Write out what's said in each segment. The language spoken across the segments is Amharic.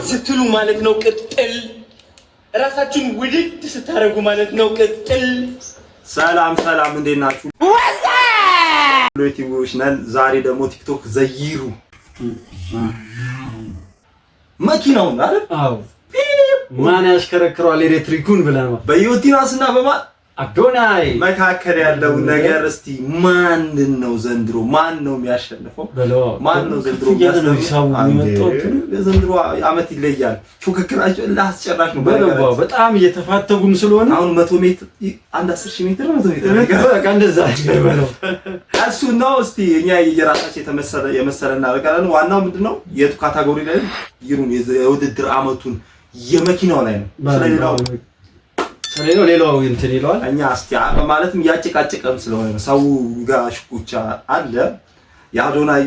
ስትሉ ማለት ነው ቅጥል ራሳችሁን ውድድ ስታረጉ ማለት ነው ቅጥል። ሰላም እንዴት ናችሁ? ዩቲዩብሽ ነን። ዛሬ ደግሞ ቲክቶክ ዘይሩ መኪናውን አይደል? አዎ ማን ያሽከረክረዋል ኤሌክትሪኩን ብለን በዩቲናስና በማን አዶናይ መካከል ያለው ነገር እስቲ ማንን ነው ዘንድሮ ማን ነው የሚያሸንፈው? ማን ነው ዘንድሮ የሚያሸንፈው? ዘንድሮ አመት ይለያል። ፉክክራቸው ለአስጨራሽ ነው። በጣም እየተፋተጉም ስለሆነ አሁን 100 ሜትር አንድ 10000 ሜትር 100 ሜትር በቃ እንደዛ ይበለው እሱ ነው። እስቲ እኛ የራሳችን የመሰለና በቃ ዋናው ምንድነው የቱ ካታጎሪ ላይ ይሩን የውድድር አመቱን የመኪናው ላይ ነው። ሌላው እንትን ይለዋል። እኛ እስቲ ማለትም ያጨቃጨቀም ስለሆነ ሰው ጋር ሽኩቻ አለ። የአዶናይ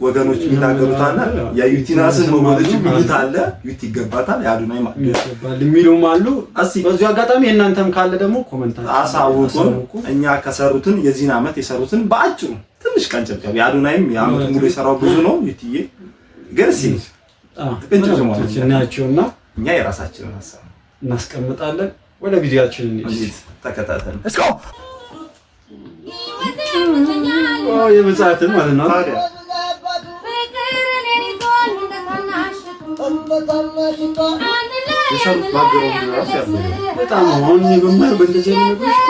ወገኖች የሚናገሩት አለ፣ የዩቲናስን ወገኖች የሚሉት አለ። ዩቲ ይገባታል የአዶናይ ማለት ይገባል የሚሉም አሉ። እስቲ በዚህ አጋጣሚ እናንተም ካለ ደግሞ ኮሜንት አሳውቁን። እኛ ከሰሩትን የዚህን አመት የሰሩትን በአጭሩ ትንሽ ቀንጨብጨብ። የአዶናይም የአመቱ ሙሉ የሰራው ብዙ ነው። ዩቲዬ ግን እስቲ እናያቸውና እኛ የራሳችንን ሀሳብ እናስቀምጣለን። ወደ ቪዲዮአችን እንሂድ፣ ተከታተሉ። እስኮ የምጽአትን ማለት ነው። በጣም አሁን በማየው በእንደዚህ አይነት ነገሮች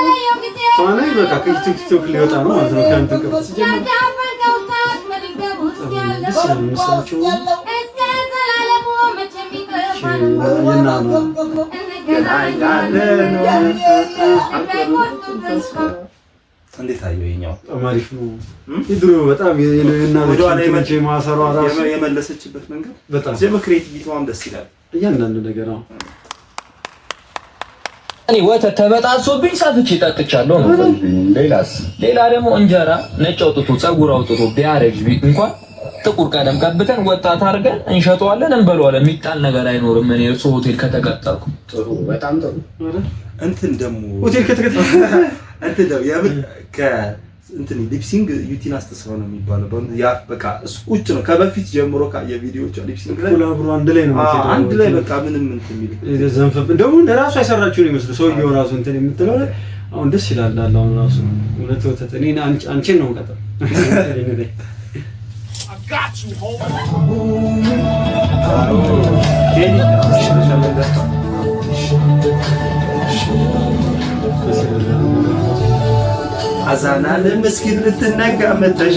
ተዋናይ በቃ ከቲክቶክ ሊወጣ ነው ማለት ነው። ከእንትን ቅርጽ ሲጀምር እንዴት አየው? የኛው አሪፍ ነው። ይድሮ በጣም የለና ወደዋለች ማሰሯ ራሱ የመለሰችበት መንገድ በጣም ክሬቲቪቲዋም ደስ ይላል። እያንዳንዱ ነገር ነው። እኔ ወተት ተበጣሶብኝ ሳፍቼ ጠጥቻለሁ ነው። ሌላ ደግሞ እንጀራ ነጭ አውጥቶ ፀጉር አውጥቶ ቢያረጅ እንኳን ጥቁር ቀለም ቀብተን ወጣት አድርገን እንሸጠዋለን፣ እንበለዋለን። የሚጣል ነገር አይኖርም። እኔ እሱ ሆቴል ከተቀጠርኩ ጥሩ፣ በጣም ጥሩ። እንትን ደግሞ ሆቴል ከተቀጠርኩ እንትን ደግሞ ያምን እንትን ሊፕሲንግ ዩቲናስ ተስፋው ነው የሚባለው። ያ በቃ እሱ ቁጭ ነው ከበፊት ጀምሮ የቪዲዮዎች ሊፕሲንግ ላይ ኮላብሮ አንድ ላይ ነው ማለት ነው። አንድ ላይ በቃ ምንም እንትን የሚል ዘንፈብ እንደው ራሱ አይሰራችሁን ይመስል ሰውየው ራሱ እንትን የምትለው አሁን ደስ ይላል። አሁን ራሱ እውነት ወተት እኔ አንቺን ነው ቀጠር got you home. አዛና ለመስጊድ ልትነጋ መተሽ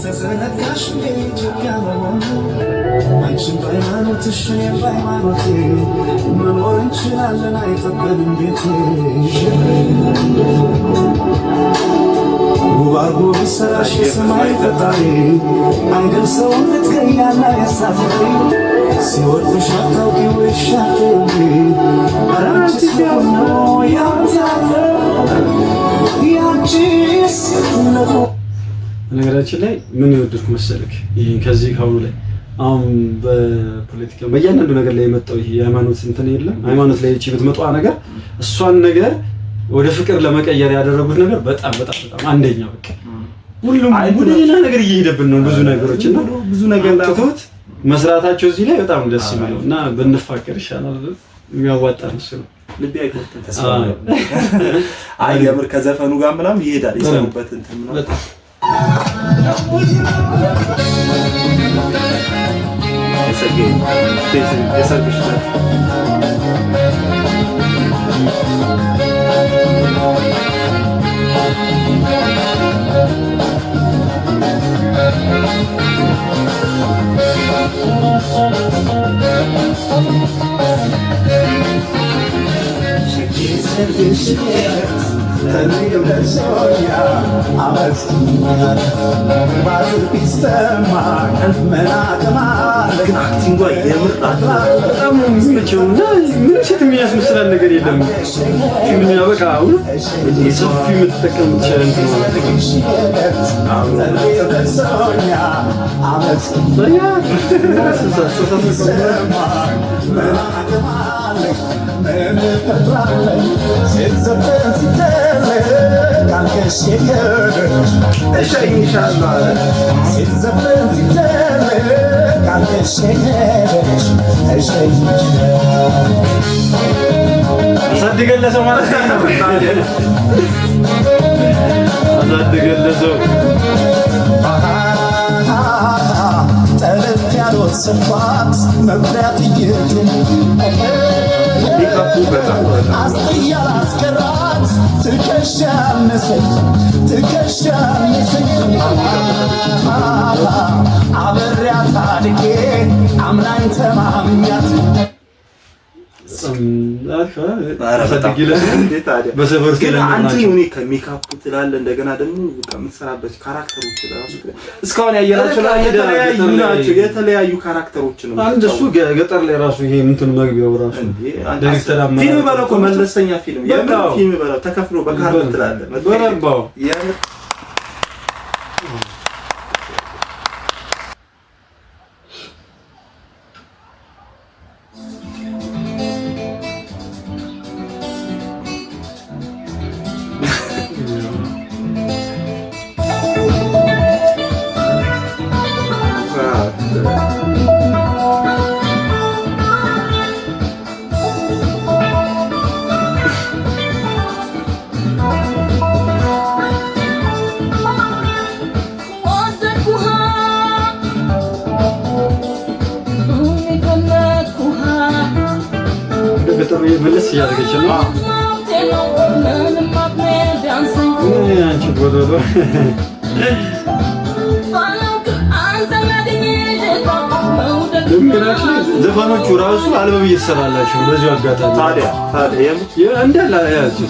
ተዘነጋሽ ኢትዮጵያ መሆኑ አንቺን በሃይማኖትሽ በሃይማኖቴ መኖር እንችላለን አይፈቀድም ቤቴ ውብ አርጎ ቢሰራሽ የሰማይ ፈጣሪ አንገል ሰው ልትገኛና ያሳፍሪ ሲወድሽ አታውቂ ወይሻቴ አራንቺ ሲሆን ነው ያምዛለ ያንቺስ ነው። ነገራችን ላይ ምን ይወድኩ መሰለክ ይሄ ከዚህ ካሁኑ ላይ አሁን በፖለቲካ በእያንዳንዱ ነገር ላይ የመጣው ይሄ የሃይማኖት እንትን የለም። ሃይማኖት ላይ እቺ ብትመጣው ነገር እሷን ነገር ወደ ፍቅር ለመቀየር ያደረጉት ነገር በጣም አንደኛ በቃ ሁሉም ወደ ሌላ ነገር እየሄደብን ነው። ብዙ ነገሮች እና ብዙ ነገር ትቶት መስራታቸው እዚህ ላይ በጣም ደስ የሚለው እና ብንፋቀር ይሻላል የሚያዋጣ ነው እሱ ነው። ልቤ አይቆጥም ተስፋ ነው። አይ የምር ከዘፈኑ ጋር ምናምን ይሄዳል ይሰሩበት እንትን ምናምን I'm አመት ባትር ቢሰማ መናቅማለ ግን አክቲንጓ የምር በጣም ነው የሚመቸው እና ምን ሴት የሚያስመስላል ነገር የለም። ምን ያበቃ አሁን ሰፊ የምትጠቀም ቻለንት ነው ማለት ነው። አሳድገለሰው ማለት ነው። አሳድገለሰው ጠለት ያሉት ስፋት መብራት ይይቱ ሜካፑ በጣም አስጥያል አስቀራት ትከሻነሰኝ አበሪያት አድጌ አምናኝ ተማምኛት ከሜካፑ ትላለህ እንደገና ደግሞ የምትሰራበት ካራክተሮች ራሱ እስካሁን ያየናቸው የተለያዩ ካራክተሮች ነው። አንድ እሱ ገጠር ላይ ራሱ ይሄ እንትን መግቢያው ራሱ ፊልም በለው እኮ መለስተኛ ፊልም ፊልም በለው ተከፍሎ በካርድ ትላለህ በረባው መለስ እያደረገች ነው። አንቺ ጎዶሎ ዘፈኖቹ ራሱ አልበም እየተሰራላቸው በዚሁ አጋጣሚ ታዲያ እንዳለ ያችሁ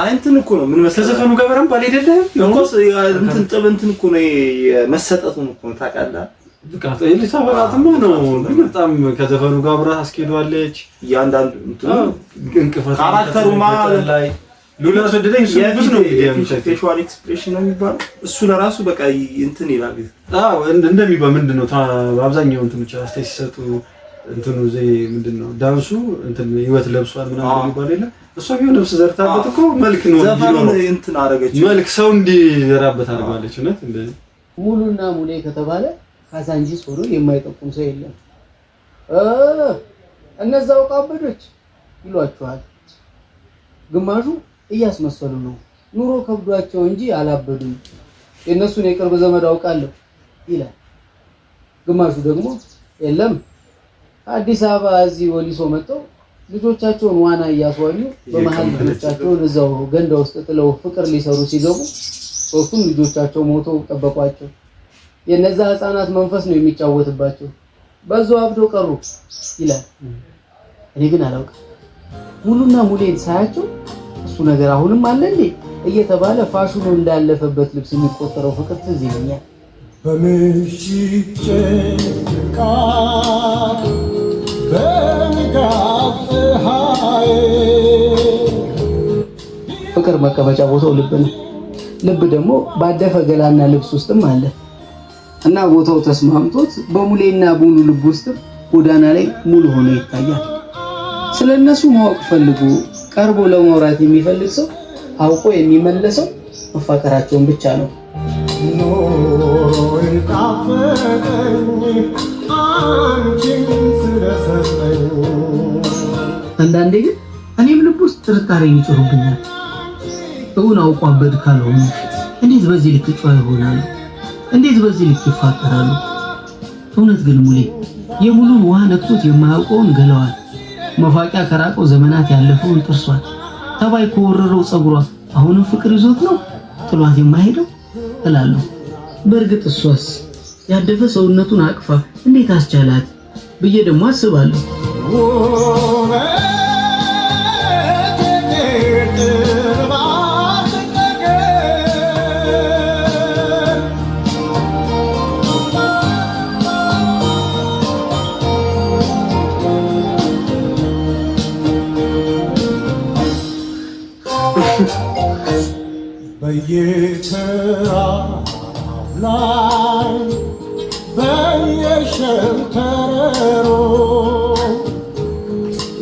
አይንትን እኮ ነው ምን መሰለህ ዘፈኑ ጋር በረም አይደለም እንትን ጥብንትን እኮ ነው መሰጠቱን እኮ ነው ታውቃለህ። በቃ እልሳባላትም ነው በጣም ከዘፈኑ ጋር አብራ አስኬዷለች። ያንዳንዱ እንቅፋት ካራክተሩማ ላይ ሉላ ወደደኝ ሱብስ ነው ፌሻል ኤክስፕሬሽን ነው የሚባለው እሱ ለራሱ በቃ እንትን ይላል። አዎ እንደሚባል ምንድነው አብዛኛው እንትኖች አስተያየት ሲሰጡ እንትኑ ዘይ ምንድነው ዳንሱ እንትን ህይወት ለብሷል ምናምን የሚባል የለ እሷ ቢሆን ነፍስ ዘርታበት እኮ መልክ ነው ዘፈኑን እንትን አረገች መልክ ሰው እንዲዘራበት አድርጋለች። እውነት እንደዚህ ሙሉና ሙሌ ከተባለ ካሳንጂስ ሆኖ የማይጠቁም ሰው የለም። እነዛው ቃበዶች ይሏቸዋል። ግማሹ እያስመሰሉ ነው ኑሮ ከብዷቸው እንጂ አላበዱም የነሱን የቅርብ ዘመድ አውቃለሁ ይላል። ግማሹ ደግሞ የለም አዲስ አበባ እዚህ ወሊሶ መጥተው ልጆቻቸውን ዋና እያስዋኙ በመሃል ልጆቻቸውን እዛው ገንዳ ውስጥ ጥለው ፍቅር ሊሰሩ ሲገቡ ሶስቱም ልጆቻቸው ሞተው ጠበቋቸው። የነዛ ህፃናት መንፈስ ነው የሚጫወትባቸው በዛው አብዶ ቀሩ ይላል። እኔ ግን አላውቅም ሙሉና ሙሌን ሳያቸው እሱ ነገር አሁንም አለ እንዴ እየተባለ ፋሽኑ እንዳለፈበት ልብስ የሚቆጠረው ፍቅር ትዝ ይለኛል። በምሽት ጨረቃ በንጋት ፀሐይ ፍቅር መቀመጫ ቦታው ልብ ነው። ልብ ደግሞ ባደፈ ገላና ልብስ ውስጥም አለ እና ቦታው ተስማምቶት በሙሌና ሙሉ ልብ ውስጥ ጎዳና ላይ ሙሉ ሆኖ ይታያል። ስለነሱ ማወቅ ፈልጎ ቀርቦ ለማውራት የሚፈልግ ሰው አውቆ የሚመለሰው መፋቀራቸውን ብቻ ነው። አንዳንዴ ግን እኔም ልብ ውስጥ ጥርጣሬ ይጭሩብኛል። እውን አውቋበት ካልሆነ እንዴት በዚህ ልክ ጨዋ ይሆናሉ? እንዴት በዚህ ልክ ይፋቀራሉ? እውነት ግን ሙሌ የሙሉን ውሃ ነክቶት የማያውቀውን ገለዋል። መፋቂያ ከራቀው ዘመናት ያለፈውን ጥርሷል። ተባይ ከወረረው ጸጉሯ አሁንም ፍቅር ይዞት ነው ጥሏት የማይሄደው እላለሁ። በእርግጥ እሷስ ያደፈ ሰውነቱን አቅፋ እንዴት አስቻላት ብዬ ደግሞ አስባለሁ። በየተራራው ላይ በየሸንተረሩ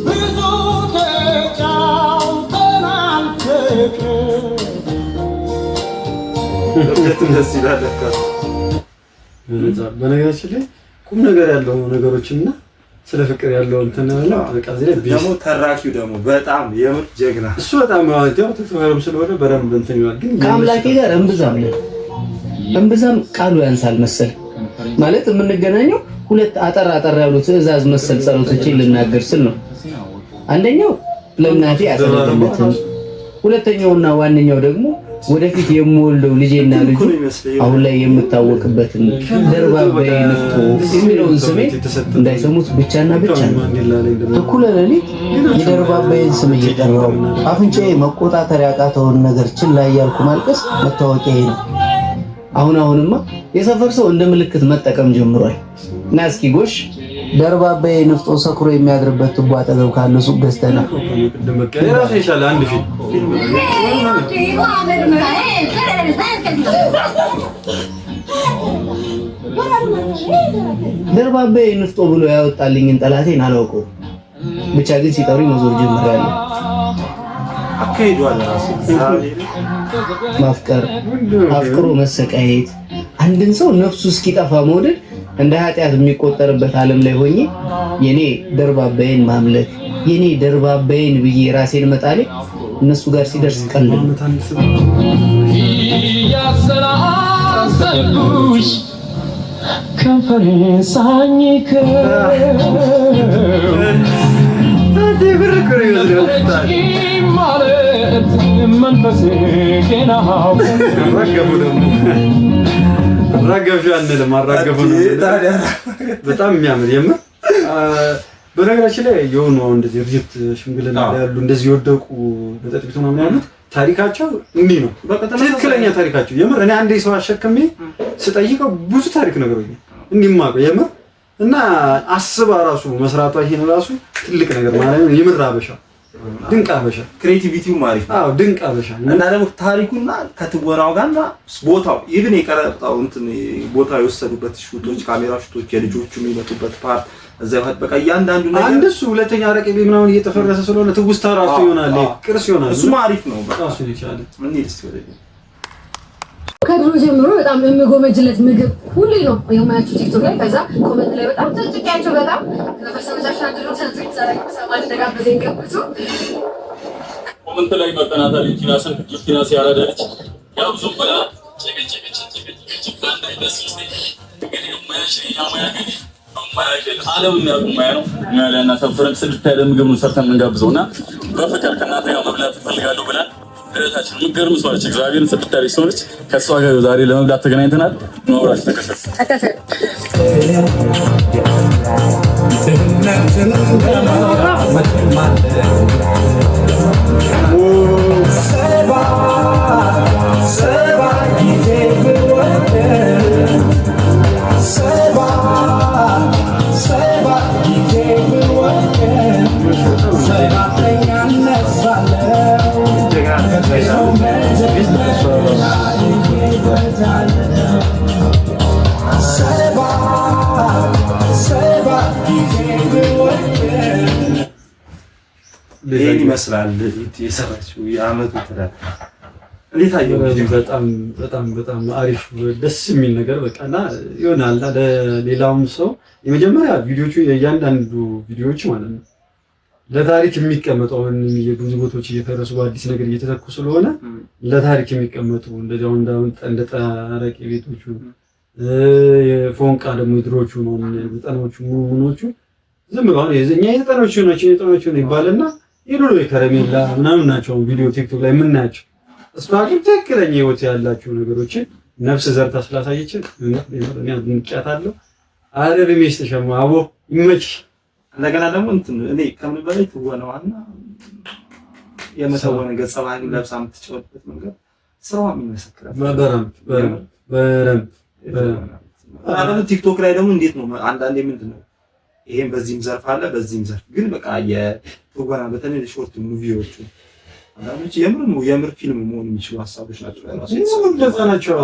ብዙ ተጫውተናል ፍቅር። ደስ ይላል። በነገራችን ላይ ቁም ነገር ያለው ነገሮችና ስለ ፍቅር ያለው እንትን ነው። በቃ ደግሞ ተራኪው ደግሞ በጣም የምር ጀግና እሱ በጣም ያው ተፈረም ስለሆነ በደንብ እንትን ይላል። ግን ከአምላኬ ጋር እምብዛም ቃሉ ያንሳል መሰል ማለት የምንገናኘው ሁለት አጠር ያሉ ትዕዛዝ መሰል ጸሎቶችን ልናገር ስል ነው። አንደኛው ለእናቴ አሰለደለትን፣ ሁለተኛውና ዋነኛው ደግሞ ወደፊት የምወልደው ልጄና ልጁ አሁን ላይ የምታወቅበትን ደርባባዬ ንፍቶ የሚለውን ስሜ እንዳይሰሙት ብቻና ብቻ ነው። እኩለ ሌሊት የደርባባዬን ስም እየጠራው አፍንጫዬ መቆጣጠር ያቃተውን ነገር ችላ እያልኩ ማልቀስ መታወቂያዬ ነው። አሁንማ የሰፈር ሰው እንደ ምልክት መጠቀም ጀምሯል። እና እስኪ ጎሽ ደርባባዬ ንፍቶ ሰክሮ የሚያድርበት ቱቦ አጠገብ ካለ ሱቅ ገዝተና የራሱ ይሻላል አንድ ፊልም ደርባባዬ ንፍቶ ብሎ ያወጣልኝን ጠላቴን አላውቀው። ብቻ ግን ሲጠሩኝ መዞር ጀምሬያለሁ። አካሂዷል ራሱ ማፍቀር፣ አፍቅሮ መሰቃየት፣ አንድን ሰው ነፍሱ እስኪጠፋ መውደድ እንደ ኃጢአት የሚቆጠርበት ዓለም ላይ ሆኜ የኔ ደርባባዬን ማምለክ የኔ ደርባባዬን ብዬ ራሴን መጣሌ እነሱ ጋር ሲደርስ ቀልድ ነው። ያሰላሰልኩሽ ከንፈሬን ሳኝክ ማለት መንፈሴ ገና አራገፉ አንልም አራገፉ ነው በጣም የሚያምር የምር። በነገራችን ላይ የሆኑ እንደዚህ ርጅት ሽምግልና ያሉ እንደዚህ የወደቁ በጠጥ ቤት ምናምን ያሉት ታሪካቸው እንዲህ ነው። ትክክለኛ ታሪካቸው የምር እኔ አንዴ ሰው አሸክሜ ስጠይቀው ብዙ ታሪክ ነገሮኝ እንዲማቀው የምር እና አስባ ራሱ መስራቷ ይሄን ራሱ ትልቅ ነገር ማለት ነው። የምር አበሻ ድንቅ አበሻ ክሬቲቪቲው ማሪፍ ነው። አዎ ድንቅ አበሻ እና ደግሞ ታሪኩና ከትወናው ጋርና ቦታው ኢቭን የቀረጣው እንትን ቦታው የወሰዱበት ሹቶች ካሜራ ሹቶች የልጆቹ የሚመጡበት ፓርት እዛው በቃ እያንዳንዱ ነገር አንድ እሱ ሁለተኛ አረቄ ቤት ምናምን እየተፈረሰ ስለሆነ ትውስታ ራሱ ይሆናል ቅርስ ይሆናል። እሱ ማሪፍ ነው። በቃ እሱ ይቻላል። ምን ይልስ ወደኝ ከድሮ ጀምሮ በጣም የምጎመጅለት ምግብ ሁሌ ነው የማያችሁ ቲክቶክ ላይ። ከዛ ኮመንት ላይ በጣም ተጭቂያቸው በጣም ለበሰመቻሽ አንድሮ ሰንጥቅ ዛሬ ሰማን ተጋበዘኝ ገብቶ ኮመንት ላይ መጠናታል ቲናስን ቲናስ ያራዳለች ያው ብዙም ብላ ጭቅጭቅ ዓለም የሚያውቁ ማያ ነው ያለና ሰፈረን ስድስት ያለ ምግብ ነው ሰርተን የምንጋብዘውና በፍቅር ከእናንተ ጋር መብላት እፈልጋለሁ ብለን እህታችን ምገርም ሰው ነች። እግዚአብሔርን ጽድት ያለች ሰው ነች። ከእሷ ጋር ዛሬ ለመብላት ተገናኝተናል። ማውራት ተከሰተ ይሄን ይመስላል የሰራችው የአመቱ ትዳር። እንዴት አየው? በጣም አሪፍ ደስ የሚል ነገር በቃና ይሆናል። ለሌላውም ሰው የመጀመሪያ ቪዲዮቹ የእያንዳንዱ ቪዲዮዎች ማለት ነው ለታሪክ የሚቀመጡ አሁን የብዙ ቦታዎች እየፈረሱ በአዲስ ነገር እየተተኩ ስለሆነ ለታሪክ የሚቀመጡ እንደዚያው እንደ ጠረቄ ቤቶቹ የፎንቃ ደግሞ የድሮቹ ነው ዘጠናዎቹ ምኖቹ ዝም ብለው አሁን የኛ የዘጠናዎቹ ናቸው ይባልና ይሉ የከረሜላ ምናምን ናቸው ቪዲዮ ቲክቶክ ላይ የምናያቸው። እሷ ግን ትክክለኛ ህይወት ያላቸው ነገሮችን ነፍስ ዘርታ ስላሳየችን እኔ አድንቄያታለሁ። አረብሜስ ተሸማ አቦ ይመች። እንደገና ደግሞ እኔ ከምን በላይ ትወናዋና የመተወነ ገጸ ባህሪ ለብሳ የምትጫወትበት መንገድ ስራዋም ይመሰክራል። በደምብ ቲክቶክ ላይ ደግሞ እንዴት ነው አንዳንዴ ምንድነው ይሄን በዚህም ዘርፍ አለ በዚህም ዘርፍ ግን በቃ የትወና በተለይ ሾርት ሙቪዎቹ አንዳንዶች የምር ፊልም መሆን የሚችሉ ሀሳቦች ናቸው። ናቸው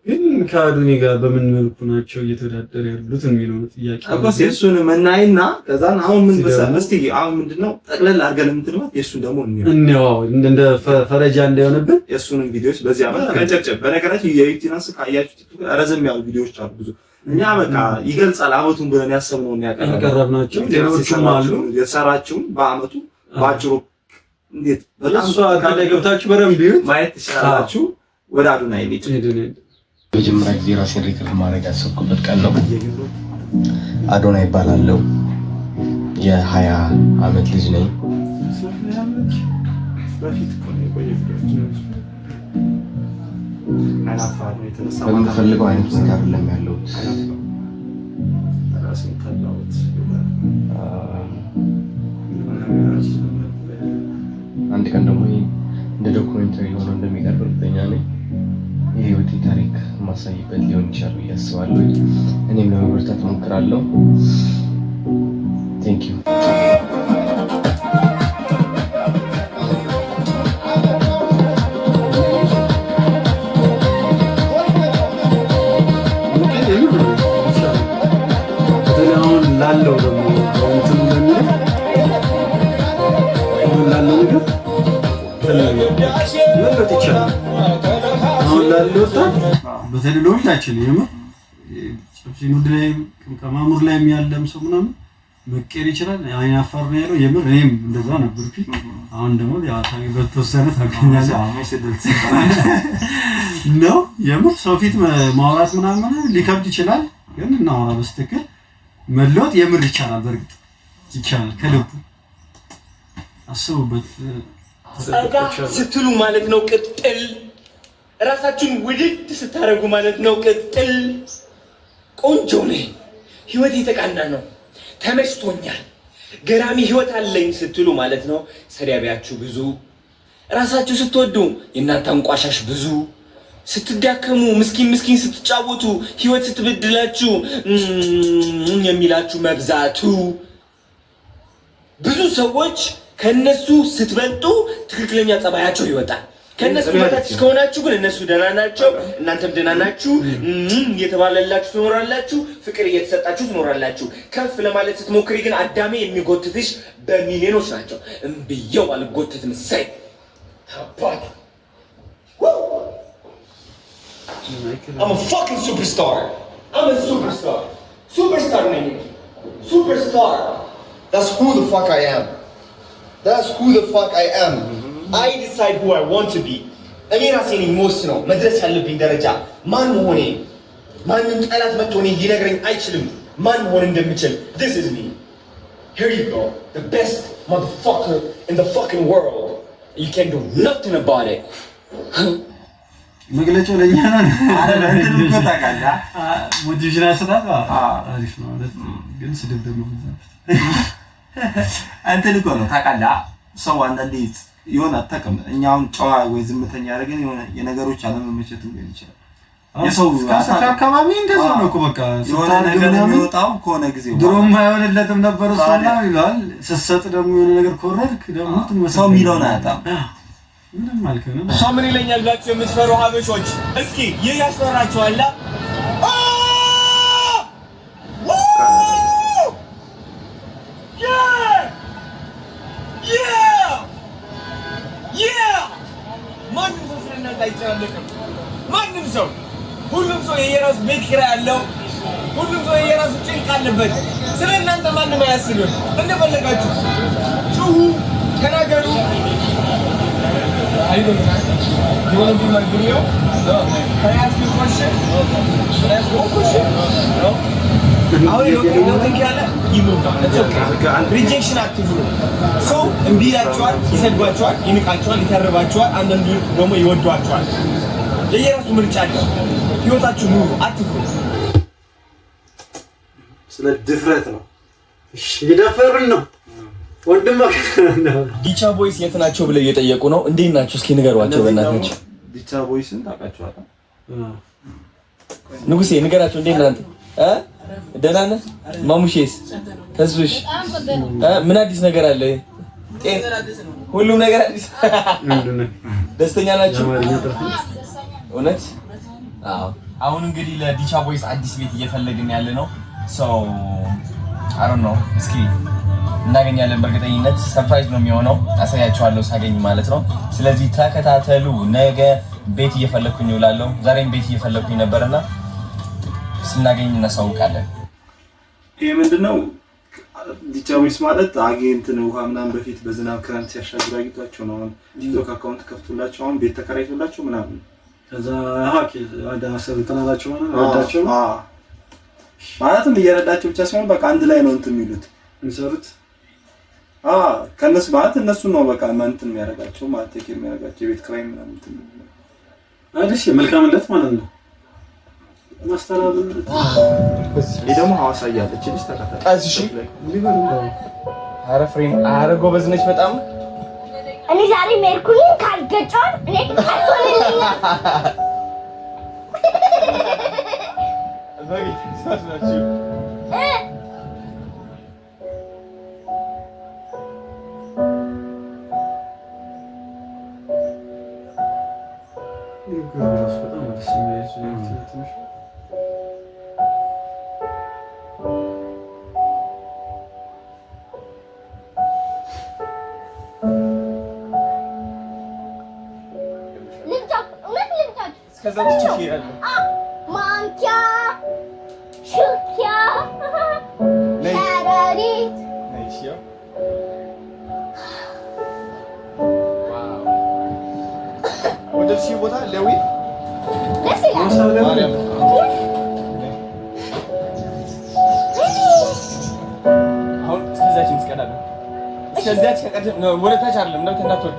ግን ከአዱኒ ጋር በምን መልኩ ናቸው እየተወዳደሩ ያሉት የሚለው ጥያቄ አቆስ የሱን መናይና ከዛን አሁን ምን መሰለህ እስቲ አሁን ምንድነው ጠቅለል አድርገን እንትንባት የሱን ደግሞ እንየው እንደ ፈረጃ እንዳይሆንብን የሱን ቪዲዮስ በዚህ አመት ከጨጨ በነገራችን የዩቲናስ ካያችሁ ረዘም ያሉ ቪዲዮዎች አሉ ብዙ እኛ በቃ ይገልጻል አመቱን ብለን ያሰብነውን ያቀረብናቸው ሌሎችም አሉ የሰራችውን በአመቱ ባጭሩ እንዴት በጣም ካለ ገብታችሁ በደንብ ማየት ትችላላችሁ። ወደ አዱናይ ልጅ መጀመሪያ ጊዜ ራሴን ሪከርድ ማድረግ ያሰብኩበት ቀን ነው። አዶናይ ይባላለሁ። የ20 አመት ልጅ ነኝ። በምፈልገው አይነት ነገር አይደለም ያለሁት። አንድ ቀን ደግሞ እንደ ዶክመንተሪ ሆኖ እንደሚቀርብ እርግጠኛ ነኝ። የህይወቴ ታሪክ ማሳይበት ሊሆን ይችላል ብዬ አስባለሁ። እኔም ለመበርታት እሞክራለሁ። ቴንክ ዩ። ላለው ደግሞ እንትን ላለው ነገር መለጥ ይችላል። አሁን ላለው በተለይ ለሁላችን የምር ሙድ ላይ ከማሙር ላይ ያለም ሰው ምናምን መቀየር ይችላል። አይን አፋር ነው ያለው የምር እኔም እንደዛ ነበርኩ። አሁን ደግሞ ያው በተወሰነ ታገኛለህ ነው የምር ሰው ፊት ማውራት ምናምን ሊከብድ ይችላል። ግን እናወራ በስተክል መለወጥ የምር ይቻላል። በርግጥ ይቻላል። ከልቡ አስቡበት ስትሉ ማለት ነው። ቅጥል ራሳችሁን ውድድ ስታረጉ ማለት ነው። ቅጥል ቆንጆ ነኝ፣ ህይወት የተቃና ነው፣ ተመችቶኛል፣ ገራሚ ህይወት አለኝ ስትሉ ማለት ነው። ሰዳቢያችሁ ብዙ፣ ራሳችሁ ስትወዱ የእናንተ አንቋሻሽ ብዙ፣ ስትዳከሙ ምስኪን ስትጫወቱ ህይወት ስትበድላችሁ የሚላችሁ መብዛቱ፣ ብዙ ሰዎች ከነሱ ስትበልጡ ትክክለኛ ጸባያቸው ይወጣል። ከነሱ በታች ከሆናችሁ ግን እነሱ ደህና ናቸው፣ እናንተም ደህና ናችሁ። እየተባለላችሁ ትኖራላችሁ፣ ፍቅር እየተሰጣችሁ ትኖራላችሁ። ከፍ ለማለት ስትሞክሪ ግን አዳሜ የሚጎትትሽ በሚሊዮኖች ናቸው። እምብየው አልጎትትም። ሳይ ታባቱ I'm a fucking superstar. I'm a superstar. Superstar name. Superstar. That's who the fuck I am. That's who the fuck I am. I decide who I want to be. እኔ ራሴን የምወስነው መድረስ ያለብኝ ደረጃ ማን መሆኔ ማንም ጠላት መጥቶ እኔን ሊነግረኝ አይችልም ማን መሆን እንደምችል። This is me. Here you go. The best motherfucker in the fucking world. You can do nothing about it. መግለጫው ለኛ ነው። አረ እንትን እኮ ታውቃለህ ሞቲቬሽናል ስታታ አሪፍ ነው ማለት ግን ስድብ ደግሞ እንትን እኮ ነው ታውቃለህ። ሰው አንዳንዴ የሆነ አታውቅም። እኛውን ጨዋ ወይ ዝምተኛ ያደረገን የሆነ የነገሮች አለመመቸት ሊሆን ይችላል። የሰው አካባቢ እንደዛ ነው እኮ በቃ የሆነ ነገር የሚወጣው ከሆነ ጊዜ ድሮም አይሆንለትም ነበር እሷና ይላል። ስትሰጥ ደግሞ የሆነ ነገር ኮረድክ ደግሞ ሰው የሚለውን አያጣም። ምንም አልከኝ ሰው ምን ይለኛል ብላችሁ የምትፈሩ ሀበሾች እስኪ ይህ ያስፈራችኋል ማንም ሰው ስለእናንተ አይጨናነቅም ማንም ሰው ሁሉም ሰው የየራሱ ቤት ኪራይ አለው ሁሉም ሰው የየራሱ ጭንቅ አለበት ስለእናንተ ማንም አያስብም እንደፈለጋችሁ ጩሁ ተናገሩ I don't know. You want to be my video? No. Can I ask you a question? Okay. Can I ask you a question? No. How are you okay? Nothing can you move on. It's okay. Rejection active. So, እምቢ ይላችኋል ይሰድባችኋል ይንቃችኋል ይተርባችኋል አንዳንዱ ደግሞ ይወዷችኋል የየራሱ ምርጫ አለው ህይወታችሁ ኑሩ አትፍሩ ስለ ድፍረት ነው እሺ ይደፈርን ነው ወንድም ዲቻ ቦይስ የት ናቸው ብለው እየጠየቁ ነው እንዴት ናቸው እስኪ ንገሯቸው በእናታችሁ ዲቻ ቦይስን ታውቃቸዋል ንጉሴ ንገራቸው እንዴት ናንተ ደህና ነህ ማሙሼስ ተስብሽ ምን አዲስ ነገር አለ ሁሉም ነገር አዲስ ደስተኛ ናችሁ እውነት አዎ አሁን እንግዲህ ለዲቻ ቦይስ አዲስ ቤት እየፈለግን ያለ ነው ሶ I don't know እስኪ እናገኛለን በእርግጠኝነት ሰርፕራይዝ ነው የሚሆነው አሳያችኋለሁ ሳገኝ ማለት ነው ስለዚህ ተከታተሉ ነገ ቤት እየፈለኩኝ እውላለሁ ዛሬም ቤት እየፈለኩኝ ነበርና ስናገኝ እናሳውቃለን ይሄ ምንድነው ዲቻ ቦይስ ማለት አጌንት ነው ውሃ ምናምን በፊት በዝናብ ክረምት ሲያሻግሩ አግኝቷቸው ነው ቲክቶክ አካውንት ከፍቶላቸው አሁን ቤት ተከራይቶላቸው ምናምን ከዛ ሀኪ አዳሰብ ተናላቸው አዳቸው ማለትም እየረዳቸው ብቻ ሲሆን በቃ አንድ ላይ ነው እንትን የሚሉት እንሰሩት ከነሱ ማለት እነሱ ነው በቃ እንትን የሚያደርጋቸው ማለት ነው የሚያደርጋቸው የቤት ክራይ ምናምን እንትን አዲስ መልካምነት ማለት ነው ማስተራበል ደግሞ ሐዋሳ ያለች ልጅ ተከታታይ እሺ አረ ፍሬም አረ ጎበዝ ነች በጣም እኔ ዛሬ ሜርኩኝ ካልገጫን እኔ ካልሆነልኝ አዛጊ ሳስናችሁ ማንኪያ ሹኪያ ሸረሪት ወደዚህ ቦታ ለዊ ደስ ይላል አሁን እስከዛችን እስከዳለ እስከዛች ከቀደም ነው ወደ ታች አይደለም ነው ተናቶርቂ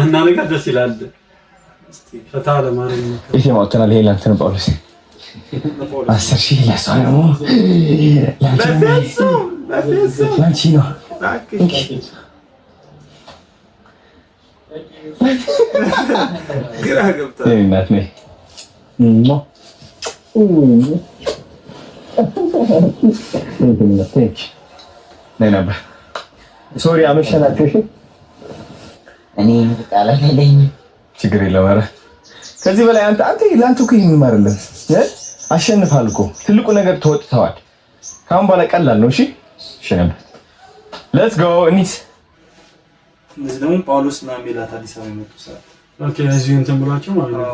እና ነገር ደስ ይላል እስቲ ፈታ ለማረኝ እሺ ማውተናል ሄላን ተነባውልስ 10,000 ለሳይሞ ላንቺ ነው ግራ ገብታ እናት ነኝ ነይናባ ሶሪ አመሸናችሁ እሺ እኔ ቃላለኝ ችግር የለም ኧረ ከዚህ በላይ አንተ ላንተ እኮ የሚማርልን አሸንፋል እኮ ትልቁ ነገር ተወጥተዋል ካሁን በኋላ ቀላል ነው እሺ ነበር ሌትስ ጎ እኒስ እነዚህ ደግሞ ጳውሎስ እና ሜላት አዲስ አበባ የመጡ ሰዓት ኦኬ እዚህ እንትን ብላችሁ ማለት ነው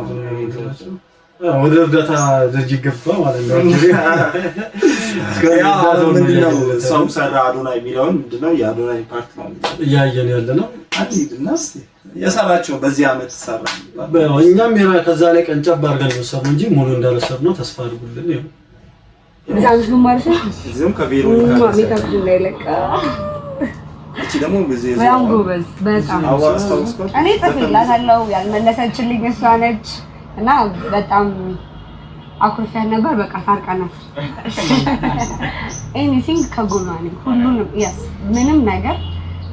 ወደ እርዳታ ድርጅት ገባ ማለት ነው ምንድነው ሰው ሰራ አዶናይ የሚለውን ምንድነው የአዶናይ ፓርት ነው እያየን ያለ ነው አዲድናስ የሰራቸው በዚህ አመት ሰራ እኛም ከዛ ላይ ቀንጨብ አድርገን ነው ሰሩ እንጂ ሙሉ እንዳልሰሩ ነው ተስፋ አድርጉልን ይሄ ምሳሌ ማለት ነው እዚህም ከቢሮ ሜካፕ እንዳይለቃ እቺ ደግሞ በዚህ በጣም ጎበዝ በጣም እኔ ጽፌላታለሁ ያልመለሰችልኝ እሷ ነች እና በጣም አኩርፈን ነበር በቃ ታርቀናል ኤኒቲንግ ከጎኗ ነኝ ሁሉንም ያስ ምንም ነገር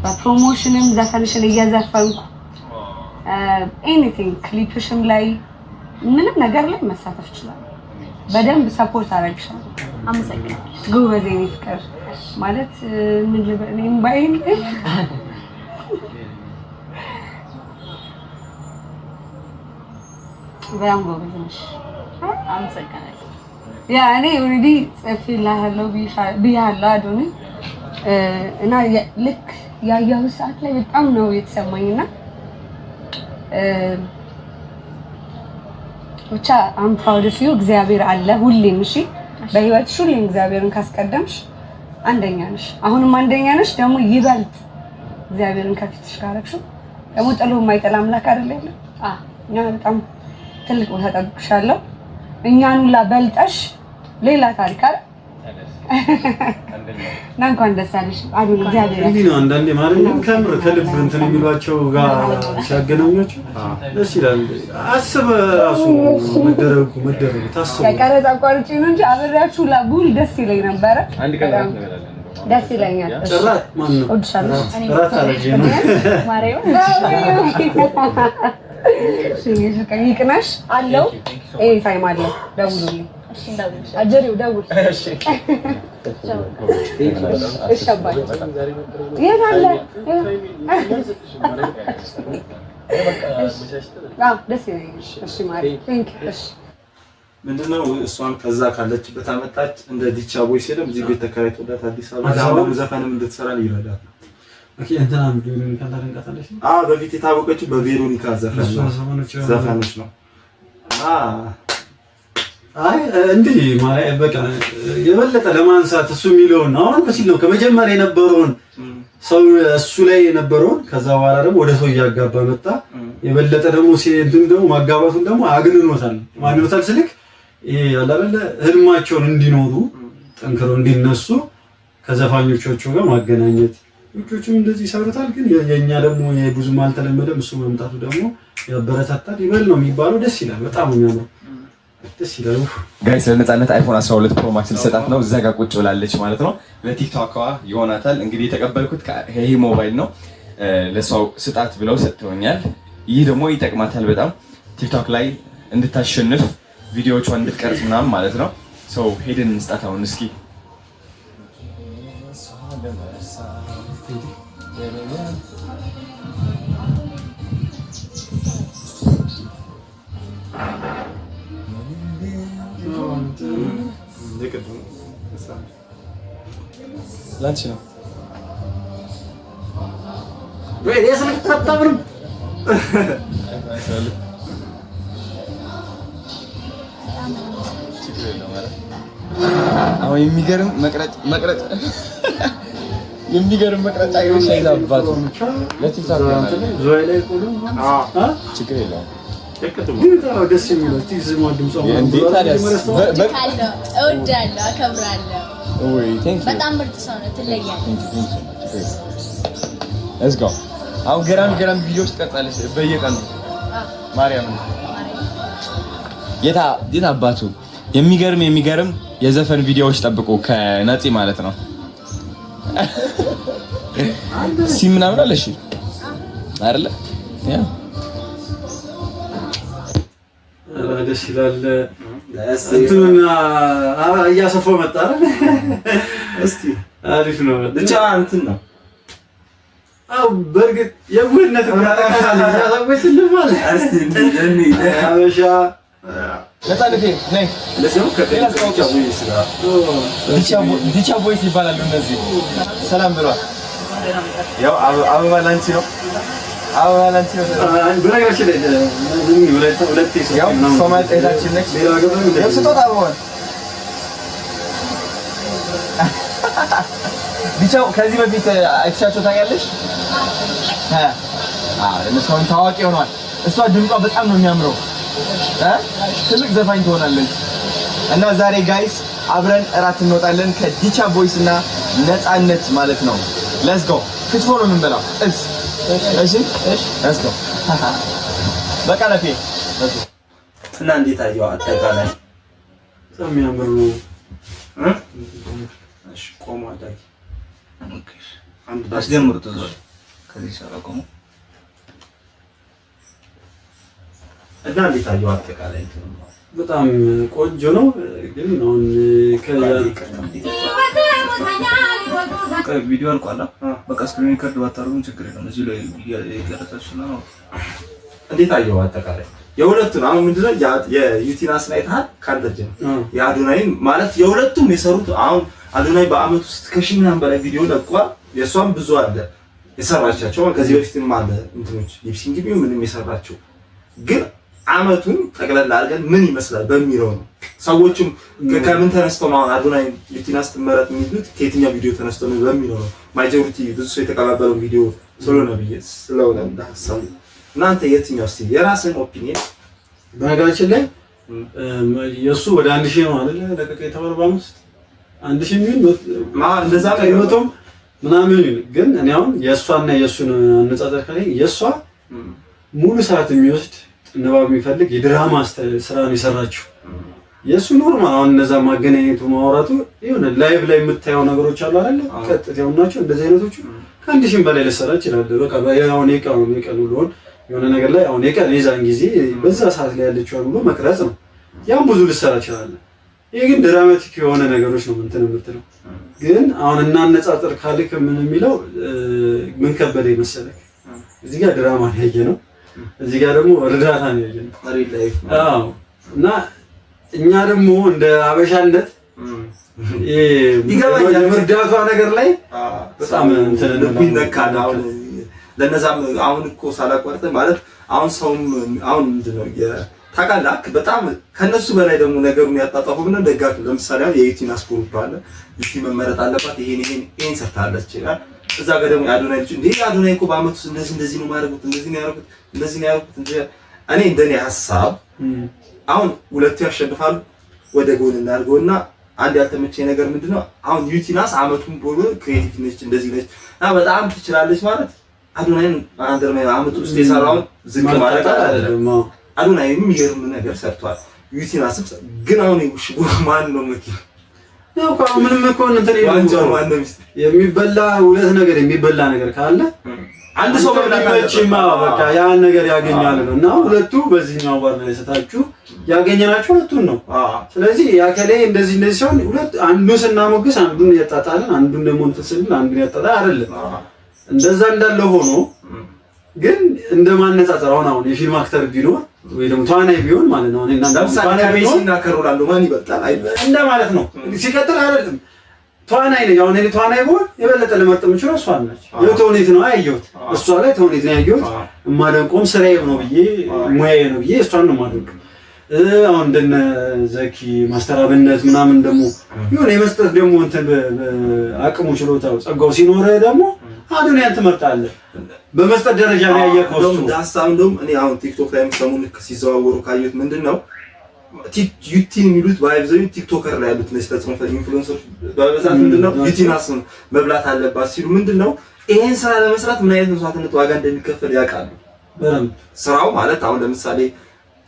በፕሮሞሽንም ዘፈንሽን እየዘፈንኩ ኤኒቲንግ ክሊፕሽም ላይ ምንም ነገር ላይ መሳተፍ ይችላል። በደንብ ሰፖርት አደርግሻለሁ። አመሰግናለሁ። ጎበዝ የኔ ፍቅር ማለት ምን ልበል እኔም ባይል በጣም ጎበዝ ነሽ። አመሰግናለሁ። ያ እኔ ኦልሬዲ ጽፌልሃለሁ ብያለሁ አዶኒ እና ልክ ያየሁት ሰዓት ላይ በጣም ነው የተሰማኝና ብቻ አም ፕራውድ ኦፍ ዩ። እግዚአብሔር አለ ሁሌም። እሺ በህይወትሽ ሁሌም እግዚአብሔርን ካስቀደምሽ አንደኛ ነሽ። አሁንም አንደኛ ነሽ። ደግሞ ይበልጥ እግዚአብሔርን ከፊትሽ ካረግሽው ደግሞ ጥሎ የማይጠላ አምላክ አይደል ያለ? እኛ በጣም ትልቅ ቦታ ጠብቅሻለሁ። እኛን ሁላ በልጠሽ ሌላ ታሪክ አይደል? እና እንኳን ደስ አለሽ አዶኒ። እግዚአብሔር እንዲህ ነው አንዳንዴ ማለት ነው ከምር ከልብ እንትን የሚሏቸው ጋር ሲያገናኟቸው ደስ ይላል። አስበ ራሱ መደረጉ ታስቡ። ከቀረጻ አቋርጬ ነው እንጂ አብሬያችሁ ላቡል ደስ ይለኝ ነበረ። አንድ ቀን ደስ ይለኛል። ጭራት ማን ነው ወድሻለሁ። ጭራት አለሽ ማርያም ይቅናሽ አለው። ኤኒ ታይም አለው። ደውሉልኝ። አጀሪው ደውል። እሺ እሺ አባይ የት አለ? ደስ ይለኛል። እሺ ማሪ ቴንክ ዩ። እሺ ምንድነው እሷን ከዛ ካለችበት አመጣች። እንደ ዲቻ ቦይስ ሄደም እዚህ ቤት ተከራይቶላት አዲስ አበባ ዘፈንም እንድትሰራ ይረዳት ነው። ኦኬ እንትና ቬሮኒካ ታደንቃታለሽ? በፊት የታወቀችው በቬሮኒካ ዘፈኖች ነው። አይ እንዲህ ማለት በቃ የበለጠ ለማንሳት እሱ የሚለውን አሁን ከሲል ነው ከመጀመሪያ የነበረውን ሰው እሱ ላይ የነበረውን ከዛ በኋላ ደግሞ ወደ ሰው እያጋባ መጣ። የበለጠ ደግሞ ሲንቱን ደግሞ ማጋባቱን ደግሞ አግንኖታል። ማንኖታል ስልክ ይሄ ያለ አይደለ ህልማቸውን እንዲኖሩ ጠንክረው እንዲነሱ ከዘፋኞቻቸው ጋር ማገናኘት ልጆቹም እንደዚህ ይሰሩታል። ግን የኛ ደግሞ ብዙም አልተለመደም። እሱ መምጣቱ ደግሞ ያበረታታል። ይበል ነው የሚባለው። ደስ ይላል። በጣም የሚያምር ደስ ይላል። ጋይስ ለነጻነት አይፎን 12 ፕሮ ማክስ ልሰጣት ነው። እዛ ጋር ቁጭ ብላለች ማለት ነው። ለቲክቶክዋ ይሆናታል። እንግዲህ የተቀበልኩት ከሄይ ሞባይል ነው። ለሷው ስጣት ብለው ሰጥተውኛል። ይህ ደግሞ ይጠቅማታል በጣም ቲክቶክ ላይ እንድታሸንፍ ቪዲዮዎቿን እንድትቀርጽ ምናምን ማለት ነው። ሰው ሄደን እንስጣት አሁን እስኪ ላንቺ ነው ወይ የስልክ ተጣጣብንም አሁን የሚገርም መቅረጽ የሚገርም መቅረጫ ይሻይዛባቱ ለቲክቶክ ዞይ ላይ ቆሎ ችግር የለውም። ደስ የሚለው ቲዝም ወንድምጾ እወዳለሁ፣ አከብራለሁ። ኦይ ቴንክ ዩ በጣም ምርጥ ሰው ነው። ትለያለህ። let's go አሁን ገራም ቪዲዮስ ትቀርጻለች በየቀኑ ማርያም የታ አባቱ የሚገርም የዘፈን ቪዲዮዎች ጠብቁ ከነፂ ማለት ነው። ሲ ምናምን አለሽ አይደለ? ያ ደስ ይላል። እንትና እያሰፋው መጣ አይደል? እስቲ አሪፍ ነው። ብቻ እንትን ነው። በርግጥ የውህነት ጋር ያሳወይ ስለማለ እስቲ እንዴ አበሻ ለታለፈ ነይ ለሰው ዲቻ ቦይስ ይባላሉ እነዚህ። ሰላም ብሏል። ያው አበባ ላንቺ ነው። በነገራችን ላይ ሁለቴ ያው ሶማሌ ጤታችን ነች። ያው ስጦታ አበባዋል። ዲቻው ከዚህ በፊት አይቻቸው ታያለሽ? እነሱን ታዋቂ ሆኗል። እሷ ድምጿ በጣም ነው የሚያምረው። ትልቅ ዘፋኝ ትሆናለች። እና ዛሬ ጋይስ አብረን እራት እንወጣለን ከዲቻ ቦይስ እና ነፃነት ማለት ነው። ሌትስ ጎ። ክትፎ ነው የምንበላው። እሺ ሌትስ ጎ። በቃ ለፊ እና እንዴት አየው አጠቃላይ የሚያምር ነው። እሺ ቆሞ አዳጊ አንድ አስጀምሩት እዛው ከዚህ ሰራቆሙ እና እንዴት አየው አጠቃላይ በጣም ቆንጆ ነው። ግን አሁን ቪዲዮ አልቋላ በቃ ስክሪን ሪከርድ ባታረጉም ችግር የለም። እዚህ ላይ እየቀረጻችሁ ነው። እንዴት አየው አጠቃላይ የሁለቱን አሁን ምንድነው የዩቲናስ ናይታል ካንተጀ የአዶናይን ማለት የሁለቱም የሰሩት አሁን አዶናይ በአመት ውስጥ ከሺህ ምናምን በላይ ቪዲዮ ለቋል። የሷም ብዙ አለ የሰራቻቸው ከዚህ በፊትም አለ እንትኖች ሊፕሲንግ ቢሆን ምንም የሰራቸው ግን አመቱን ጠቅላላ አድርገን ምን ይመስላል በሚለው ነው። ሰዎችም ከምን ተነስተው ነው አዶናይ ዩቲናስ ተመረጥ የሚሉት ከየትኛው ቪዲዮ ተነስተው ነው በሚለው ነው። ማጆሪቲ ብዙ ሰው የተቀባበለው ቪዲዮ ስለሆነ ስለሆነ እንዳሰሙ እናንተ የትኛው እስቲ የራስን ኦፒኒየን በነገራችን ላይ የሱ ወደ 1000 ነው አይደል ለቀቀ የተባለው በአምስት 1000 ሚሊዮን እንደዛ ቀይመቶም ምናምን ግን እኔ አሁን የሷና የሱን አነጻጸር ካለኝ የሷ ሙሉ ሰዓት የሚወስድ ንባብ የሚፈልግ የድራማ ስራ ነው የሰራችው። የሱ ኖርማል አሁን እነዛ ማገናኘቱ ማውራቱ ይሁን ላይቭ ላይ የምታየው ነገሮች አሉ አይደል ቀጥታው ናቸው። እንደዚህ አይነቶቹ ከ1000 በላይ ልሰራ ይችላል። በቃ ያው የቀኑ ሎን የሆነ ነገር ላይ አሁን የዛን ጊዜ በዛ ሰዓት ላይ ያለችው ብሎ መቅረጽ ነው። ያም ብዙ ልሰራ ይችላል። ይሄ ግን ድራማቲክ የሆነ ነገሮች ነው እንትን የምትለው። ግን አሁን እናነጻጽር ካልክ ምን የሚለው ምን ከበደ ይመስልክ? እዚህ ጋር ድራማ ነው ያየነው፣ እዚህ ጋር ደግሞ እርዳታ ነው ያየነው ሪል ላይፍ። አዎ እና እኛ ደግሞ እንደ አበሻነት ይገባኛል የመርዳቷ ነገር ላይ በጣም እንትን ይነካል። አሁን ለነዛም አሁን እኮ ሳላቋርጥ ማለት አሁን ሰውም አሁን ምንድነው ታውቃለህ በጣም ከነሱ በላይ ደግሞ ነገሩን ያጣጣፉ ምን ደጋፊ ለምሳሌ የዩቲናስ ግሩፕ አለ ዩቲ መመረጥ አለባት ይሄን ሰርታለች ይላል። እዛ ጋር ደግሞ አዶናይ ልጅ እንዴ አዶናይ እኮ በአመቱ እንደዚህ ነው ማረጉት እንደዚህ ነው ያረጉት እኔ እንደኔ ሐሳብ አሁን ሁለቱ ያሸንፋሉ ወደ ጎል እናድርገውና አንድ ያልተመቸኝ ነገር ምንድነው አሁን ዩቲናስ አመቱን ቦሎ ክሬቲቭ ነች እንደዚህ ነች በጣም ትችላለች ማለት አዶናይን አንደርማይ አመቱ ውስጥ የሰራውን ዝቅ ማለት አይደለም። አዶናይም የሚገርም ነገር ሰርቷል። ዩቲናስም ግን አሁን ይሽጉ ማን ነው መኪና ያው ምንም እኮ እንትን የሚበላ ሁለት ነገር የሚበላ ነገር ካለ አንድ ሰው በላችማ በቃ ያን ነገር ያገኛል ነው እና ሁለቱ በዚህኛው ባር ላይ ሰታችሁ ያገኘናችሁ ሁለቱን ነው። ስለዚህ ያከለ እንደዚህ ሲሆን ሁለት አንዱን ስናሞግስ አንዱን ያጣጣልን አንዱን ደግሞ እንትስልን አንዱን ያጣጣ አይደለም። እንደዛ እንዳለ ሆኖ ግን እንደማነጻጸር አሁን የፊልም አክተር ቢኖር ወይ ደግሞ ተዋናይ ቢሆን ማለት ነው እና ሜሲና ከሮናልዶ ማን ይበልጣል እንደ ማለት ነው። ሲቀጥል አይደለም ተዋናይ ነው አሁን እኔ ተዋናይ ብሆን የበለጠ ለመርጥ የምችለው እሷ ነች። የተውኔት ነው ያየሁት እሷ ላይ ተውኔት ነው ያየሁት ማደንቆም ስራዬ ነው ብዬ ሙያዬ ነው ብዬ እሷን ነው ማደንቆም። አሁን እንደነ ዘኪ ማስተራብነት ምናምን ደግሞ ይሁን የመስጠት ደግሞ እንትን አቅሙ ችሎታው ጸጋው ሲኖር ደግሞ አዶናይን ትመርጣለህ። በመስጠት ደረጃ ላይ ያየከው እሱ ዳስታም እንደውም እኔ አሁን ቲክቶክ ላይ ሰሞኑን ሲዘዋወሩ ካየሁት ምንድነው ዩቲን የሚሉት ባይብዘው ቲክቶከር ላይ ያሉት ነስ ተጽዕኖ ኢንፍሉዌንሰሮች በብዛት ምንድነው ዩቲናስን መብላት አለባት ሲሉ ምንድነው ይሄን ስራ ለመስራት ምን አይነት መስዋዕትነት ዋጋ እንደሚከፈል ያውቃሉ በደንብ። ስራው ማለት አሁን ለምሳሌ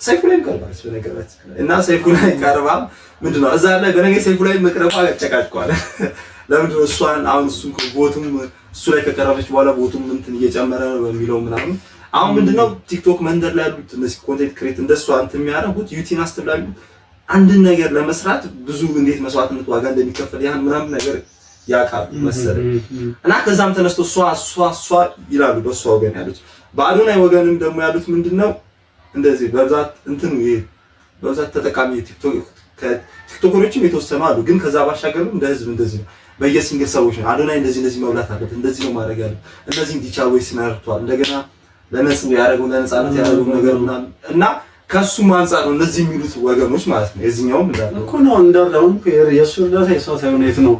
ሰይፉ ላይ ቀርባለች በነገራችን እና ሰይፉ ላይ ቀርባ ምንድነው እዛ ላይ በነገር ሰይፉ ላይ መቅረቧ አጨቃጭቋል። ለምንድነው እሷን አሁን እሱን ቦቱም እሱ ላይ ከቀረበች በኋላ ቦቱም እንትን እየጨመረ ነው በሚለው ምናምን አሁን ምንድነው ቲክቶክ መንደር ላይ ያሉት እነዚህ ኮንቴንት ክሬት እንደሷ እንትን የሚያደርጉት ዩቲናስ ተብላሉ አንድን ነገር ለመስራት ብዙ እንዴት መስዋዕትነት ዋጋ እንደሚከፈል ያን ምናምን ነገር ያውቃሉ መሰለኝ እና ከዛም ተነስቶ እሷ ይላሉ በሷ ወገን ያሉት። በአዶናይ ወገንም ደግሞ ያሉት ምንድነው እንደዚህ በብዛት እንትኑ ይሄ በብዛት ተጠቃሚ ቲክቶከሮችም የተወሰኑ አሉ። ግን ከዛ ባሻገርም እንደ ህዝብ እንደዚህ ነው በየሲንግል ሰዎች ነው አዶናይ እንደዚህ መብላት አለበት እንደዚህ ነው ማድረግ ያለው እንደዚህ እንዲቻወይ ሲናርቷል እንደገና ለነጽው ያደረገው ለነጻነት ያደረገው ነገር እና ከሱም አንፃር ነው እንደዚህ የሚሉት ወገኖች ማለት ነው። የዚህኛውም እንዳለ እኮ ነው እንዳለው የሱ እርዳታ የሰው ሳይሆን ነው።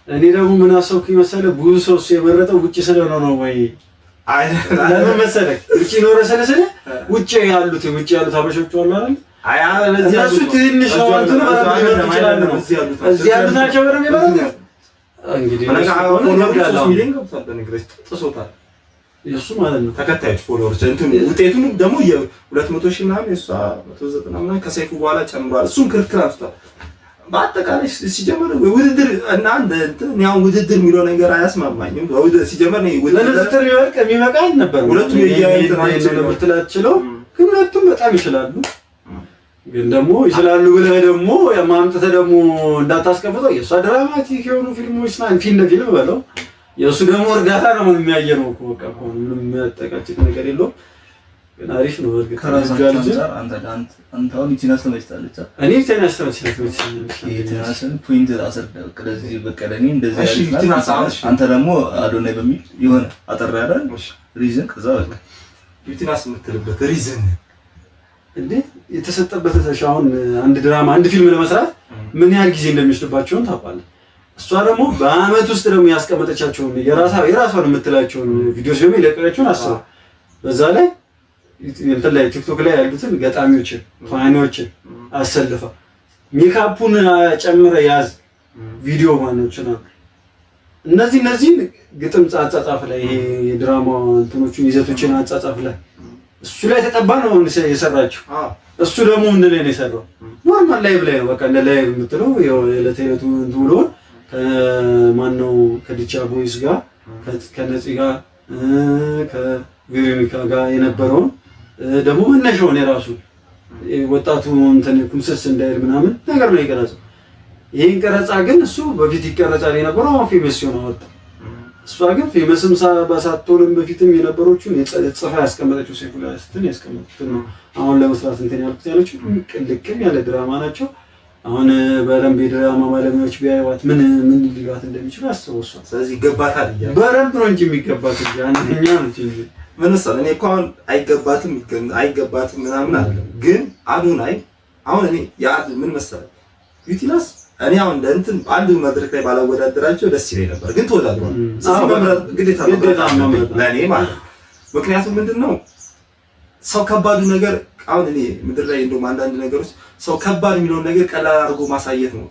እኔ ደግሞ ምን አሰብኩ መሰለህ ብዙ ሰው የመረጠው ውጪ ስለሆነ ነው ወይ ለምን መሰለህ ውጪ ኖረ ስለሰለ ውጪ ያሉት አበሾች አሉ አይደል እነሱ ትንሽ ነው እንትን ማለት ነው እዚህ ያሉት ናቸው በረም ይባላል እንግዲህ ነው ሚሊዮን ገብቷል በነገራችን ጥሶታል የሱ ማለት ነው ተከታዮች ፎሎወርስ እንትን ውጤቱን ደግሞ የ200 ሺህ ምናምን የሷ 190 ምናምን ከሰይፉ በኋላ ጨምሯል። እሱም ክርክር አፍቷል በአጠቃላይ ሲጀመር ውድድር እና እንትን ያው ውድድር የሚለው ነገር አያስማማኝም። ሲጀመር ነው ውድድር ይወርቅ የሚበቃ ነበር። ሁለቱም የየአይነታቸው ግን ሁለቱም በጣም ይችላሉ። ግን ደግሞ ይችላሉ ብለህ ደግሞ ማምጥተህ ደግሞ እንዳታስቀምጠው የእሷ ድራማቲክ የሆኑ ፊልሞች ፊልም ለፊልም በለው የእሱ ደግሞ እርዳታ ነው የሚያየነው እኮ በቃ ምንም የሚያጠቃጭቅ ነገር የለውም። ግን አሪፍ ነው። እርግጥ ከራሳቸው አንፃር አንተ አሁን ዩቲናስ ተመችታለች። እኔ ዩቲናስ ተመችታለች። ዩቲናስን ፖይንት አሰርዳ ስለዚህ በቃ ለኔ እንደዚህ ያለ አንተ ደግሞ አዶናይ በሚል የሆነ አጠር ያለ ሪዝን ከዛ በቃ ዩቲናስ የምትልበት ሪዝን እንዴ የተሰጠበት አሁን አንድ ድራማ አንድ ፊልም ለመስራት ምን ያህል ጊዜ እንደሚወስድባቸው ታውቃለህ። እሷ ደግሞ በአመት ውስጥ ደግሞ ያስቀመጠቻቸው የራሷን የምትላቸውን ቪዲዮስ ደግሞ ይለቀቀችውን አስበው። በዛ ላይ እንትን ላይ ቲክቶክ ላይ ያሉትን ገጣሚዎችን ፋኖችን አሰልፋ ሜካፑን ጨምረ ያዝ ቪዲዮ ማኖች ነው። እነዚህ ግጥም አጻጻፍ ላይ ይሄ የድራማ እንትኖቹን ይዘቶችን አጻጻፍ ላይ እሱ ላይ ተጠባ ነው የሰራችው። እሱ ደግሞ ምን ላይ ነው የሰራው? ኖርማል ላይቭ ላይ ነው በቃ እንደ ላይቭ የምትለው የለተለቱ ብሎ ከማነው ከዲቻ ቦይስ ጋር ከነፂ ጋር ከቬሮኒካ ጋር የነበረውን ደግሞ መነሻውን የራሱ ወጣቱ እንትን ኩምስስ እንዳይል ምናምን ነገር ነው የቀረጸው። ይሄን ቀረጻ ግን እሱ በፊት ይቀረጻል የነበረው አሁን ፌመስ ሲሆን አወጣ። እሷ ግን ፌመስም ሳትሆንም በፊትም የነበሮቹን ጽፋ ያስቀመጠችው ሴፉ ላይ ስትል ያስቀመጡት ነው። አሁን ለመስራት እንትን ያልኩት ቅልቅም ያለ ድራማ ናቸው። አሁን በደንብ የድራማ ባለሙያዎች ቢያዩት ምን ሊሏት እንደሚችሉ አስበው። እሷ ስለዚህ ይገባታል እያለ በደንብ ነው እንጂ የሚገባት እንጂ አንደኛ ነው እንጂ ምን መሰለህ እኔ እኮ አሁን አይገባትም ምናምን አይደለም። ግን አዶናይ አሁን እኔ ያ ምን መሰለህ ዩቲናስ እኔ አሁን እንትን አንድ መድረክ ላይ ባላወዳደራቸው ደስ ይለኝ ነበር። ግን ተወዳድሯል። ስለዚህ መምረጥ ግዴታ ነው ለኔ ማለት ነው። ምክንያቱም ምንድነው ሰው ከባዱ ነገር አሁን እኔ ምድር ላይ እንደውም አንዳንድ ነገሮች ሰው ከባድ የሚለውን ነገር ቀላል አድርጎ ማሳየት ነው።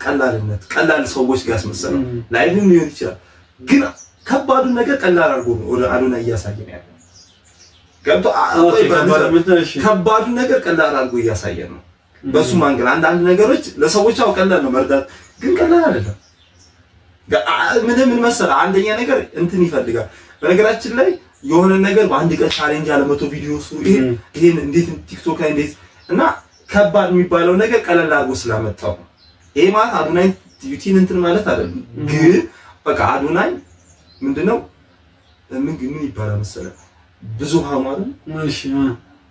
ቀላል ሰዎች ጋር ያስመሰለው ላይቭም ሊሆን ይችላል። ግን ከባዱን ነገር ቀላል አድርጎ ነው ወደ አዶናይ እያሳየን ያለው። ገብቶ ከባዱን ነገር ቀላል አድርጎ እያሳየን ነው። በሱ ማንገር አንዳንድ ነገሮች ለሰዎች አው ቀላል ነው መርዳት፣ ግን ቀላል አይደለም። ምን መሰለህ አንደኛ ነገር እንትን ይፈልጋል። በነገራችን ላይ የሆነ ነገር በአንድ ቀን ቻሌንጅ ያለ 100 ቪዲዮ ይሄን እንዴት ቲክቶክ ላይ እንዴት እና ከባድ የሚባለው ነገር ቀለል አድርጎ ስላመጣው ይሄ ማለት አዶናይ ዩቲን እንትን ማለት አይደለም። ግን በቃ አዶናይ ምንድነው ምን ይባላል መሰለህ ብዙሃኑ አይደል? እሺ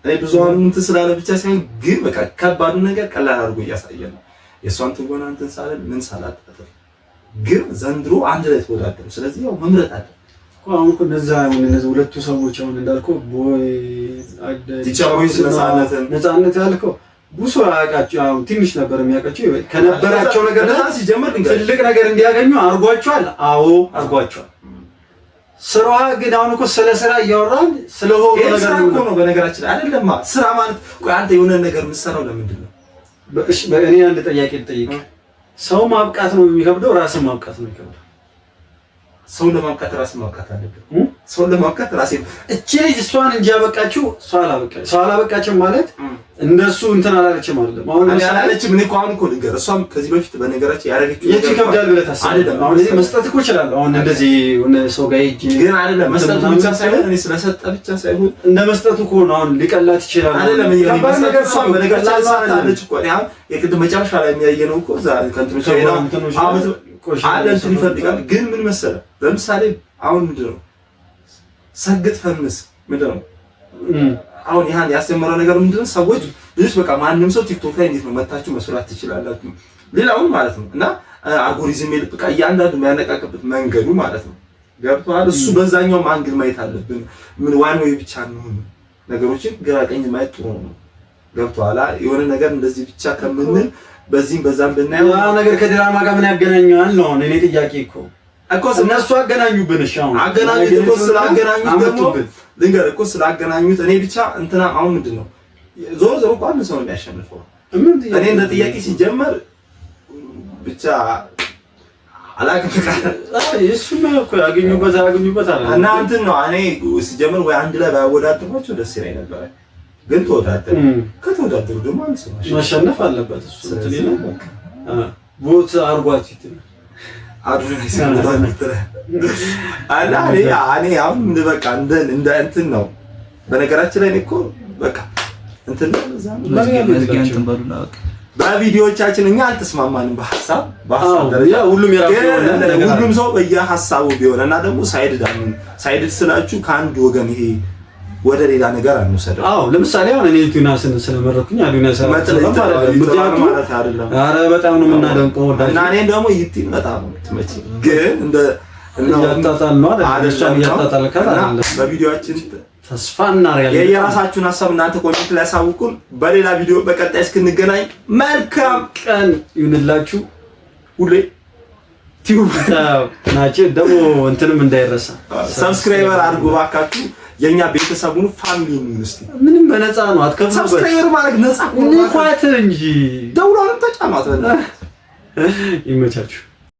እኔ ብዙሃኑ እንትን ስላለ ብቻ ሳይሆን ግን በቃ ከባዱ ነገር ቀላል አድርጎ እያሳየ ነው። የሷን ትወና እንትን ሳለ ምን ሳላጠፈ ግን ዘንድሮ አንድ ላይ ተወዳደሩ። ስለዚህ ያው መምረጥ አለ አሁን እኮ እነዚህ ሁለቱ ሰዎች አሁን እንዳልከው ቦይ ነፃነት ያልከው ብዙ አያውቃቸው አሁን ትንሽ ነበር የሚያውቃቸው ከነበራቸው ነገር ሲጀምር ትልቅ ነገር እንዲያገኙ አርጓቸዋል። አዎ አርጓቸዋል። ስራዋ ግን አሁን እኮ ስለ ስራ እያወራን ስለሆነ ነገር ነው። በነገራችን አይደለም ስራ ማለት ቆይ አንተ የሆነ ነገር የምትሰራው ለምንድን ነው? እሺ በእኔ አንድ ጥያቄ ልጠይቅ። ሰው ማብቃት ነው የሚከብደው? ራስን ማብቃት ነው የሚከብደው? ሰው ለማብቃት ራስን ማብቃት አለበት። ሰው ለማብቃት ራስን እቺ ልጅ እሷን እንጂ ያበቃችው ሰው አላበቃችም ማለት እንደሱ እንትን አላለችም አይደለም። አሁን አላለችም ምን እኮ አሁን እኮ ልንገር እሷም ከዚህ በፊት በነገራችን ያደረገችው የት ይከብዳል ብለህ ታስባለህ? አሁን እዚህ መስጠት እኮ ይችላል። አሁን እንደዚህ ሆነ ሰው ጋር ሂጅ ግን አይደለም መስጠቱ ብቻ ሳይሆን እኔ ስለሰጠ ብቻ ሳይሆን እንደ መስጠቱ እኮ ነው። አሁን ሊቀላት ይችላል አይደለም። ከባድ ነገር እሷም በነገራችን ሳታለች እኮ አሁን የቅድም መጨረሻ ላይ የሚያየነው እኮ ዛ ከንትሮች አለ እንትን ይፈልጋል። ግን ምን መሰለህ ለምሳሌ አሁን ምንድነው ሰግጥ ፈምስ ምንድነው አሁን ይሄን ያስተምረው ነገር ምንድነው ሰዎች ልጅ በቃ ማንንም ሰው ቲክቶክ ላይ እንዴት ነው መታችሁ መስራት ትችላላችሁ ሌላውን ማለት ነው። እና አልጎሪዝም በቃ እያንዳንዱ የሚያነቃቅበት መንገዱ ማለት ነው ገብቷል። እሱ በዛኛው አንግል ማየት አለብን። ምን ዋን ወይ ብቻ ነው ነገሮችን ግራ ቀኝ ማየት ጥሩ ነው ገብቷል። የሆነ ነገር እንደዚህ ብቻ ከምንል በዚህም በዛም ብናየው ያ ነገር ከድራማ ጋር ምን ያገናኛል ነው እኔ ጥያቄ እኮ እነሱ አገናኙብን። እሺ አሁን አገናኙት እኮ ስላገናኙት ደግሞ ልንገር እኮ ስላገናኙት እኔ ብቻ እንትና አሁን ምንድነው ዞሮ ዞሮ እኮ አንድ ሰው ነው የሚያሸንፈው። እኔ እንደ ጥያቄ ሲጀመር ብቻ አላውቅም እሱማ እኮ ያገኙበት አይደል እና እንትን ነው እኔ ሲጀመር ወይ አንድ ላይ ባያወዳድሯቸው ደስ ይለኝ ነበር። ግን ተወዳደሩ ከተወዳደሩ ደግሞ አንድ ሰው ማሸነፍ አለበት። እሱ እንትን ይላል ቦት አርጓት ይተና አድርገን ይሰራል አላ እኔ አሁን በቃ እንደ እንትን ነው። በነገራችን ላይ እኮ በቃ እንትን መዝጊያን በሉና በቃ በቪዲዮቻችን እኛ አልተስማማንም በሐሳብ ደረጃ ሁሉም ሰው በየሐሳቡ ቢሆንና ደግሞ ሳይድ ስላችሁ ከአንድ ወገን ይሄ ወደ ሌላ ነገር አንወሰደው። አዎ ለምሳሌ አሁን እኔ ዩቲናስን ስለመረኩኝ ዩቲናስን ማለት አይደለም። አረ በጣም ነው የምናደንቀው እና እኔ ደግሞ ዩቲን በጣም ትመጪ ግን እንደ ያጣጣል ነው አይደል? እሷን ያጣጣል ካላለ በቪዲዮአችን ተስፋ እናደርጋለን። የራሳችሁን ሐሳብ እናንተ ኮሜንት ላይ አሳውቁን። በሌላ ቪዲዮ በቀጣይ እስክንገናኝ መልካም ቀን ይሁንላችሁ። ሁሌ ቲዩብ ናችሁ ደግሞ እንትንም እንዳይረሳ ሰብስክራይበር አድርጉ ባካችሁ። የኛ ቤተሰቡን ፋሚሊ ነው። እስቲ ምንም በነፃ ነው አትከፍሉበት። ሰብስክራይበር ማለት ነፃ ነው እንጂ ደውሏንም ተጫኗት። ይመቻችሁ።